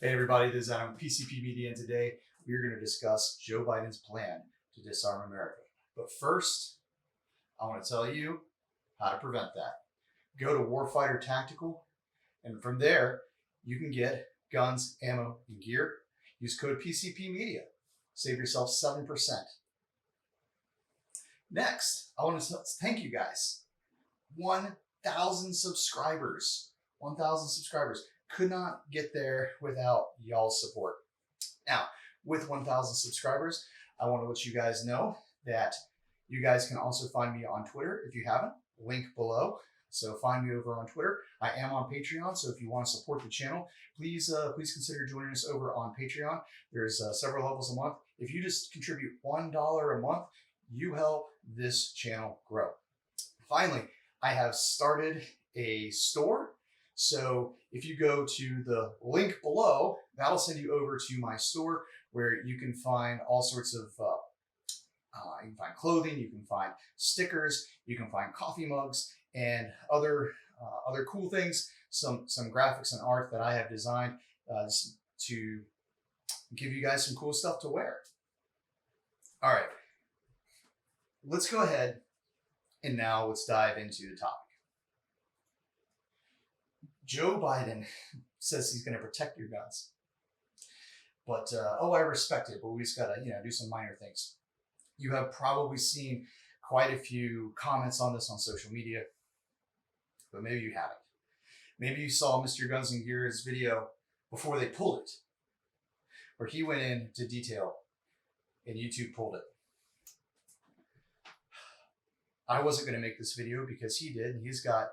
Hey everybody, this is Adam with PCP Media, and today we are going to discuss Joe Biden's plan to disarm America. But first, I want to tell you how to prevent that. Go to Warfighter Tactical, and from there, you can get guns, ammo, and gear. Use code PCP Media. Save yourself 7%. Next, I want to thank you guys. 1,000 subscribers. 1,000 subscribers. Could not get there without y'all's support. Now, with 1,000 subscribers, I want to let you guys know that you guys can also find me on Twitter if you haven't. Link below. So find me over on Twitter. I am on Patreon, so if you want to support the channel, please consider joining us over on Patreon. There's several levels a month. If you just contribute $1 a month, you help this channel grow. Finally, I have started a store. So if you go to the link below, that'll send you over to my store where you can find all sorts of, you can find clothing, you can find stickers, you can find coffee mugs, and other cool things, some graphics and art that I have designed to give you guys some cool stuff to wear. All right, let's go ahead and now let's dive into the topic. Joe Biden says he's going to protect your guns, but I respect it, but we just got to do some minor things. You have probably seen quite a few comments on this on social media, but maybe you haven't. Maybe you saw Mr. Guns and Gear's video before they pulled it, where he went into detail and YouTube pulled it. I wasn't going to make this video because he did, and he's got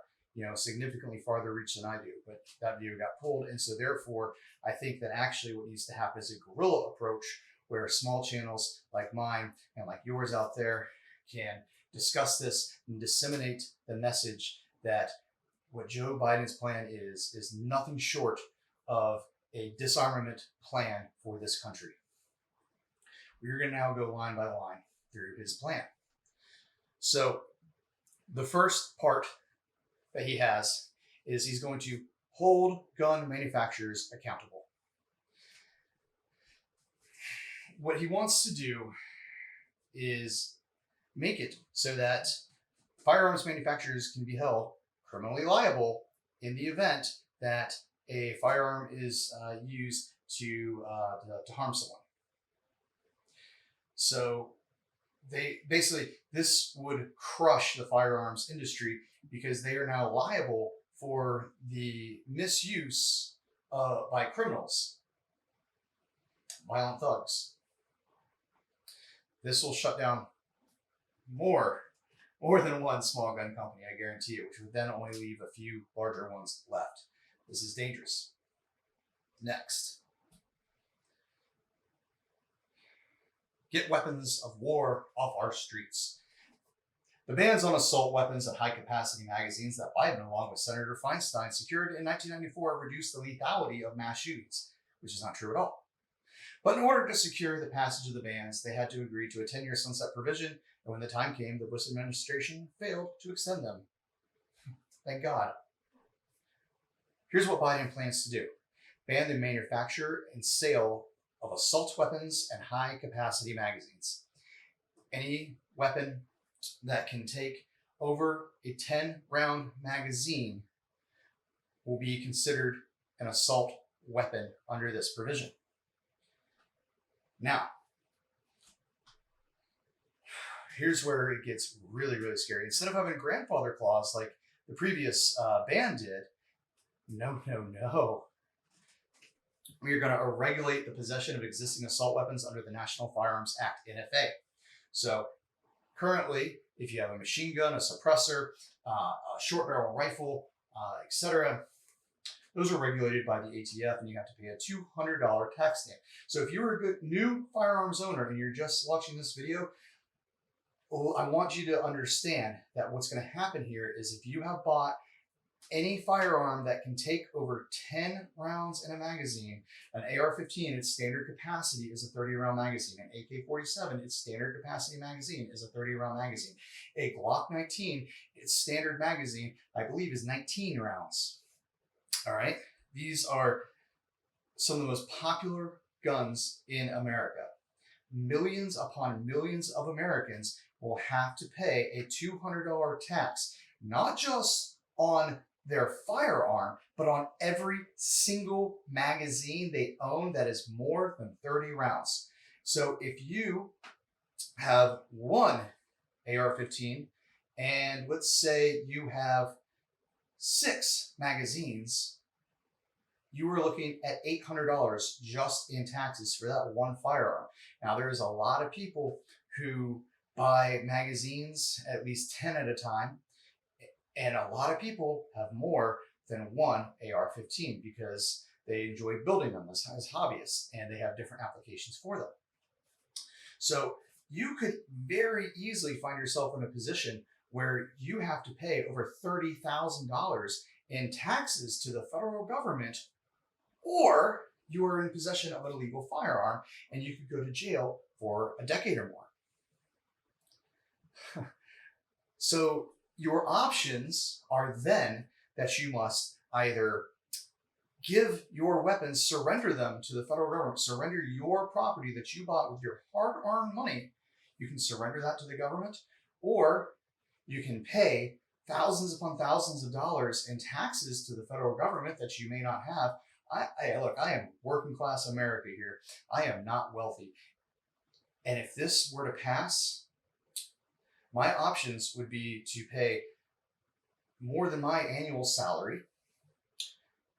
significantly farther reach than I do, but that video got pulled. And so therefore, I think that actually what needs to happen is a guerrilla approach where small channels like mine and like yours out there can discuss this and disseminate the message that what Joe Biden's plan is nothing short of a disarmament plan for this country. We're going to now go line by line through his plan. So the first part that he has is he's going to hold gun manufacturers accountable. What he wants to do is make it so that firearms manufacturers can be held criminally liable in the event that a firearm is used to harm someone. So this would crush the firearms industry because they are now liable for the misuse by criminals, violent thugs. This will shut down more than one small gun company, I guarantee you, which would then only leave a few larger ones left. This is dangerous. Next. Get weapons of war off our streets. The bans on assault weapons and high-capacity magazines that Biden, along with Senator Feinstein, secured in 1994 reduced the lethality of mass shootings, which is not true at all. But in order to secure the passage of the bans, they had to agree to a 10-year sunset provision, and when the time came, the Bush administration failed to extend them. Thank God. Here's what Biden plans to do. Ban the manufacture and sale of assault weapons and high-capacity magazines. Any weapon that can take over a 10-round magazine will be considered an assault weapon under this provision. Now, here's where it gets really, really scary. Instead of having a grandfather clause like the previous ban did, no. We are going to regulate the possession of existing assault weapons under the National Firearms Act, NFA. So currently, if you have a machine gun, a suppressor, a short barrel rifle, etc., those are regulated by the ATF, and you have to pay a $200 tax stamp. So if you're a good new firearms owner and you're just watching this video, I want you to understand that what's going to happen here is if you have bought any firearm that can take over 10 rounds in a magazine, an AR-15, its standard capacity is a 30-round magazine. An AK-47, its standard capacity magazine is a 30-round magazine. A Glock 19, its standard magazine, I believe, is 19 rounds. All right? These are some of the most popular guns in America. Millions upon millions of Americans will have to pay a $200 tax, not just on their firearm, but on every single magazine they own that is more than 30 rounds. So if you have one AR-15 and let's say you have 6 magazines, you were looking at $800 just in taxes for that one firearm. Now, there's a lot of people who buy magazines at least 10 at a time, and a lot of people have more than one AR-15 because they enjoy building them as hobbyists, and they have different applications for them. So you could very easily find yourself in a position where you have to pay over $30,000 in taxes to the federal government, or you are in possession of an illegal firearm and you could go to jail for a decade or more. So your options are then that you must either give your weapons, surrender them to the federal government, surrender your property that you bought with your hard-earned money. You can surrender that to the government, or you can pay thousands upon thousands of dollars in taxes to the federal government that you may not have. Look, I am working class America here. I am not wealthy. And if this were to pass, my options would be to pay more than my annual salary.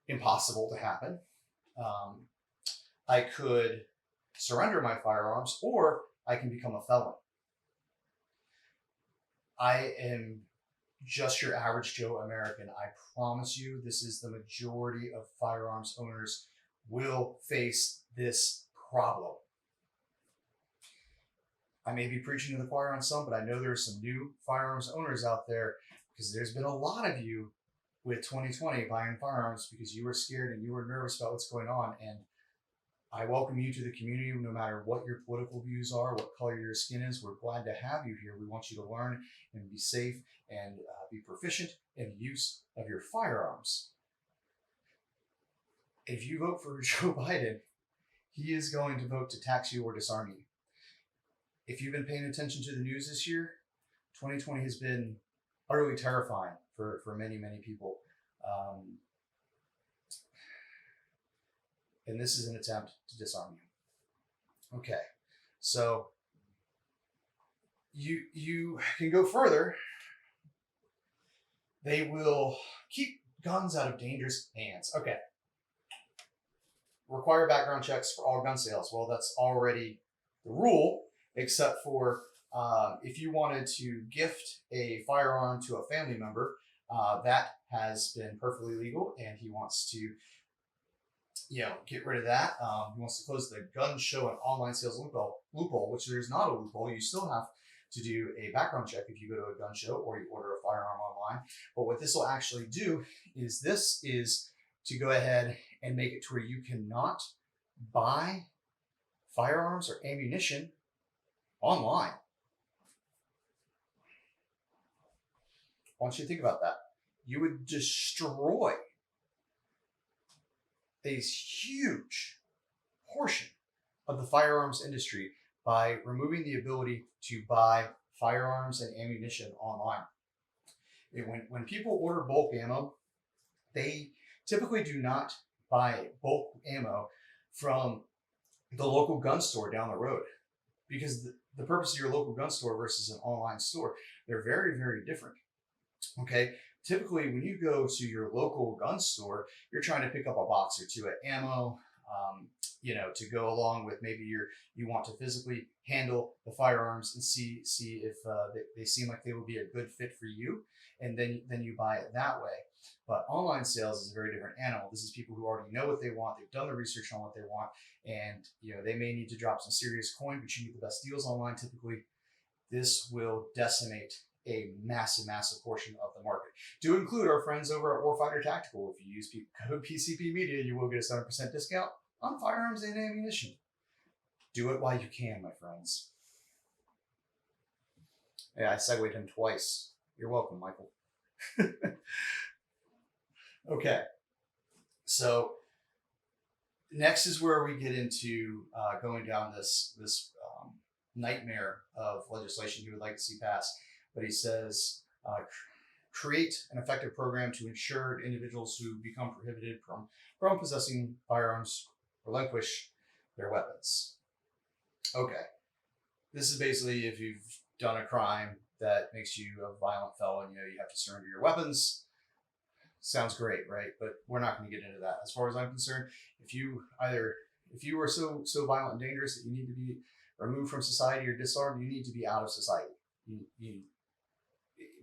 Impossible to happen. I could surrender my firearms, or I can become a felon. I am just your average Joe American. I promise you, this is the majority of firearms owners will face this problem. I may be preaching to the choir on some, but I know there's some new firearms owners out there, because there's been a lot of you with 2020 buying firearms because you were scared and you were nervous about what's going on. And I welcome you to the community, no matter what your political views are, what color your skin is. We're glad to have you here. We want you to learn and be safe and be proficient in the use of your firearms. If you vote for Joe Biden, he is going to vote to tax you or disarm you. If you've been paying attention to the news this year, 2020 has been utterly terrifying for many, many people. And this is an attempt to disarm you. Okay, so you can go further. They will keep guns out of dangerous hands. Okay. Require background checks for all gun sales. Well, that's already the rule, except for if you wanted to gift a firearm to a family member, that has been perfectly legal, and he wants to, get rid of that. He wants to close the gun show and online sales loophole, which there's not a loophole. You still have to do a background check if you go to a gun show or you order a firearm online. But what this will actually do is to go ahead and make it to where you cannot buy firearms or ammunition online. I want you to think about that. You would destroy a huge portion of the firearms industry by removing the ability to buy firearms and ammunition online. When people order bulk ammo, they typically do not buy bulk ammo from the local gun store down the road, because the purpose of your local gun store versus an online store, they're very, very different. Okay, typically when you go to your local gun store, you're trying to pick up a box or two of ammo, to go along with maybe you want to physically handle the firearms and see if they seem like they will be a good fit for you, and then you buy it that way. But online sales is a very different animal. This is people who already know what they want. They've done the research on what they want, and they may need to drop some serious coin, but you get the best deals online. Typically, this will decimate a massive, massive portion of the market. To include our friends over at Warfighter Tactical, if you use code PCP Media, you will get a 7% discount on firearms and ammunition. Do it while you can, my friends. Yeah, I segued him twice. You're welcome, Michael. Okay, so Next is where we get into going down this nightmare of legislation he would like to see passed. But he says, create an effective program to ensure individuals who become prohibited from possessing firearms relinquish their weapons. Okay, this is basically if you've done a crime that makes you a violent felon, you have to surrender your weapons. Sounds great, right? But we're not going to get into that. As far as I'm concerned, if you are so violent and dangerous that you need to be removed from society or disarmed, you need to be out of society.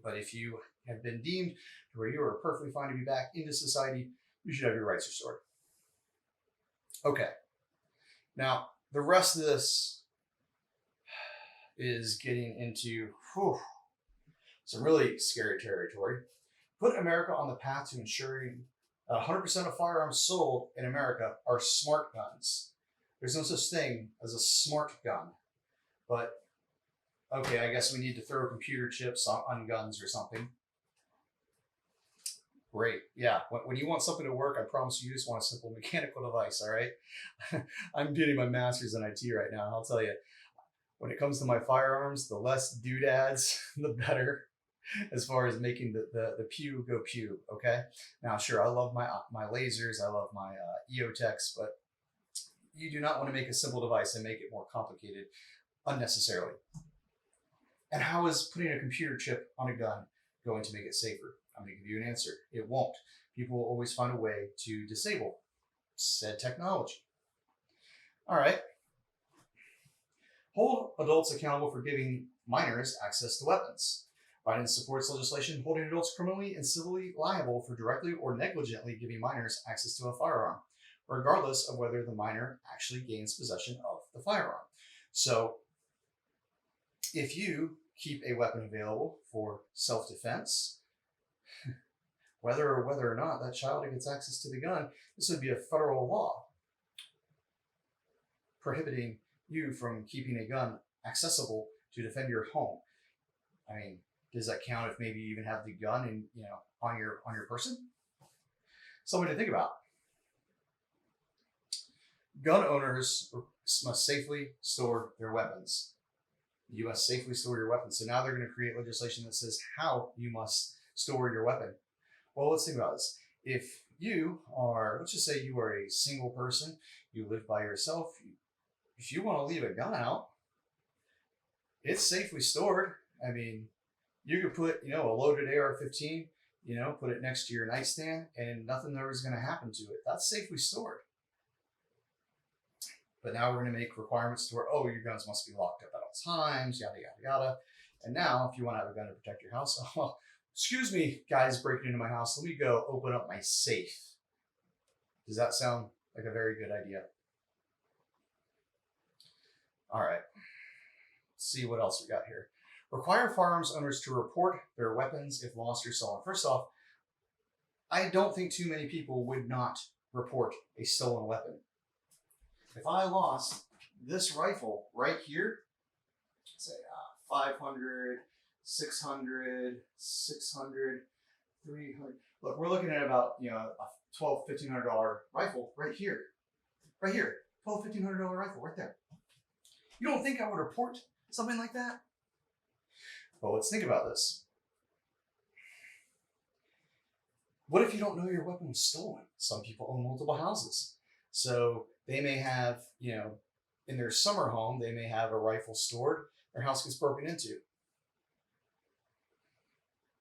But if you have been deemed to where you are perfectly fine to be back into society, you should have your rights restored. Okay. Now, the rest of this is getting into some really scary territory. Put America on the path to ensuring that 100% of firearms sold in America are smart guns. There's no such thing as a smart gun. But, okay, I guess we need to throw computer chips on guns or something. Great. Yeah. When you want something to work, I promise you just want a simple mechanical device, all right? I'm getting my master's in IT right now, and I'll tell you, when it comes to my firearms, the less doodads, the better, as far as making the pew go pew, okay? Now, sure, I love my lasers, I love my EOTechs, but you do not want to make a simple device and make it more complicated unnecessarily. And how is putting a computer chip on a gun going to make it safer? I'm going to give you an answer. It won't. People will always find a way to disable said technology. All right. Hold adults accountable for giving minors access to weapons. Biden supports legislation holding adults criminally and civilly liable for directly or negligently giving minors access to a firearm, regardless of whether the minor actually gains possession of the firearm. So, if you keep a weapon available for self-defense, whether or not that child gets access to the gun, this would be a federal law prohibiting you from keeping a gun accessible to defend your home. I mean, does that count if maybe you even have the gun in, on your person? Something to think about. Gun owners must safely store their weapons. You must safely store your weapons. So now they're going to create legislation that says how you must store your weapon. Well, let's think about this. If you are, let's just say you are a single person, you live by yourself, if you want to leave a gun out, it's safely stored. I mean, you could put, a loaded AR-15, put it next to your nightstand and nothing ever is going to happen to it. That's safely stored. But now we're going to make requirements to where, your guns must be locked up at all times, yada, yada, yada. And now if you want to have a gun to protect your house, excuse me, guys breaking into my house, let me go open up my safe. Does that sound like a very good idea? All right, let's see what else we got here. Require firearms owners to report their weapons if lost or stolen. First off, I don't think too many people would not report a stolen weapon. If I lost this rifle right here, say 500, 600, 600, 300. Look, we're looking at about, a $1,200, $1,500 rifle right here. Right here. $1,200, $1,500 rifle right there. You don't think I would report something like that? Well, let's think about this. What if you don't know your weapon was stolen? Some people own multiple houses. So they may have, in their summer home, they may have a rifle stored. Their house gets broken into.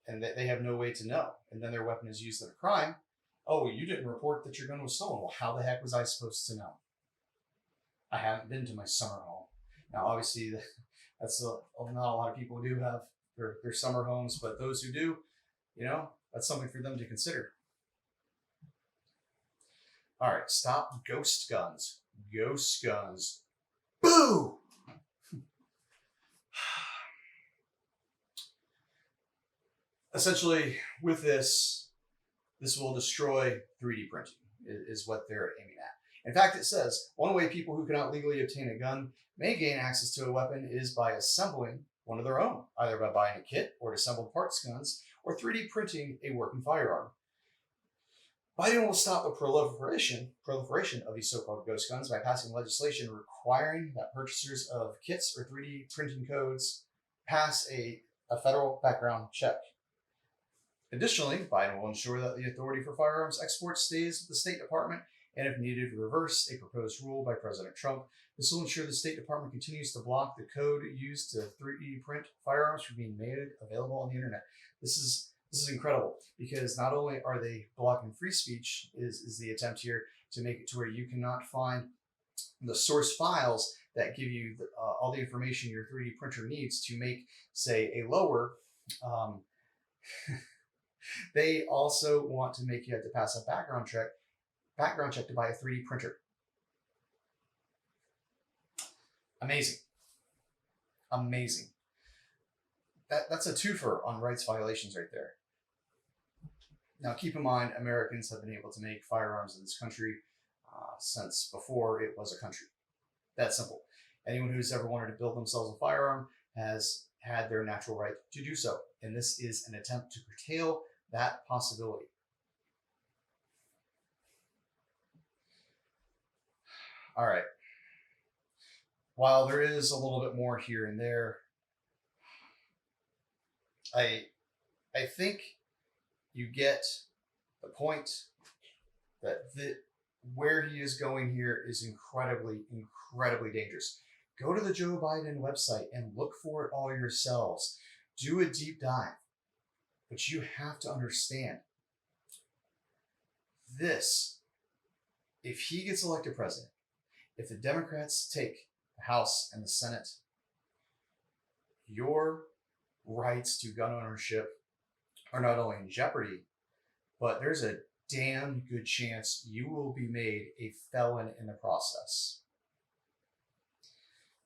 And they have no way to know. And then their weapon is used in a crime. Oh, you didn't report that your gun was stolen. Well, how the heck was I supposed to know? I haven't been to my summer home. Now, obviously, that's not a lot of people do have their summer homes, but those who do, that's something for them to consider. All right, stop ghost guns. Ghost guns. Boo! Essentially, with this will destroy 3D printing, is what they're aiming at. In fact, it says, one way people who cannot legally obtain a gun may gain access to a weapon is by assembling one of their own, either by buying a kit or assembled parts guns, or 3D printing a working firearm. Biden will stop the proliferation of these so-called ghost guns by passing legislation requiring that purchasers of kits or 3D printing codes pass a federal background check. Additionally, Biden will ensure that the authority for firearms export stays with the State Department, and if needed, reverse a proposed rule by President Trump. This will ensure the State Department continues to block the code used to 3D print firearms from being made available on the internet. This is incredible, because not only are they blocking free speech, is the attempt here to make it to where you cannot find the source files that give you all the information your 3D printer needs to make, say, a lower. They also want to make you have to pass a background check to buy a 3D printer. Amazing. Amazing. That's a twofer on rights violations right there. Now, keep in mind, Americans have been able to make firearms in this country since before it was a country. That's simple. Anyone who's ever wanted to build themselves a firearm has had their natural right to do so. And this is an attempt to curtail that possibility. All right. While there is a little bit more here and there, I think you get the point that where he is going here is incredibly, incredibly dangerous. Go to the Joe Biden website and look for it all yourselves. Do a deep dive. But you have to understand this. If he gets elected president, if the Democrats take the House and the Senate, your rights to gun ownership are not only in jeopardy, but there's a damn good chance you will be made a felon in the process.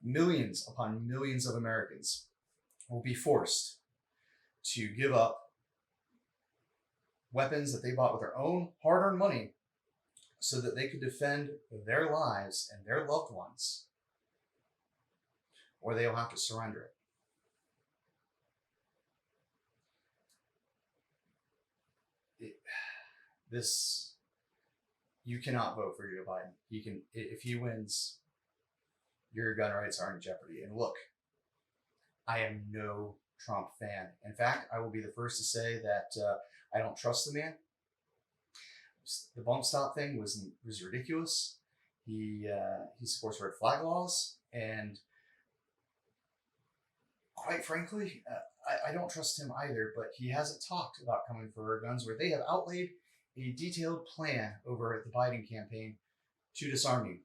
Millions upon millions of Americans will be forced to give up weapons that they bought with their own hard-earned money so that they could defend their lives and their loved ones, or they'll have to surrender it. You cannot vote for Joe Biden. If he wins, your gun rights are in jeopardy. And look, I am no Trump fan. In fact, I will be the first to say that I don't trust the man. The bump stop thing was ridiculous. He supports red flag laws, and quite frankly, I don't trust him either. But he hasn't talked about coming for our guns, where they have outlaid a detailed plan over the Biden campaign to disarm you.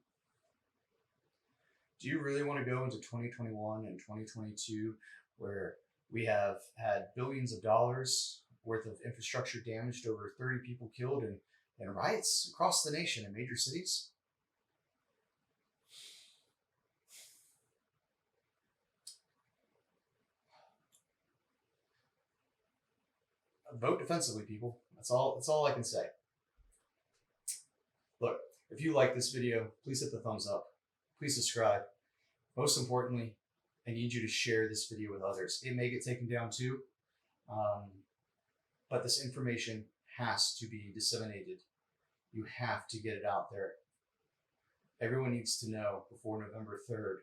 Do you really want to go into 2021 and 2022 where we have had billions of dollars worth of infrastructure damaged, over 30 people killed, and riots across the nation in major cities? Vote defensively, people. That's all I can say. Look, if you like this video, please hit the thumbs up. Please subscribe. Most importantly, I need you to share this video with others. It may get taken down too, but this information has to be disseminated. You have to get it out there. Everyone needs to know before November 3rd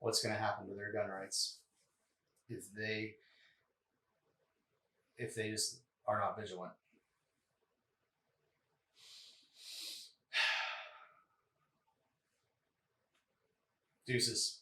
what's going to happen to their gun rights if they just are not vigilant. Deuces.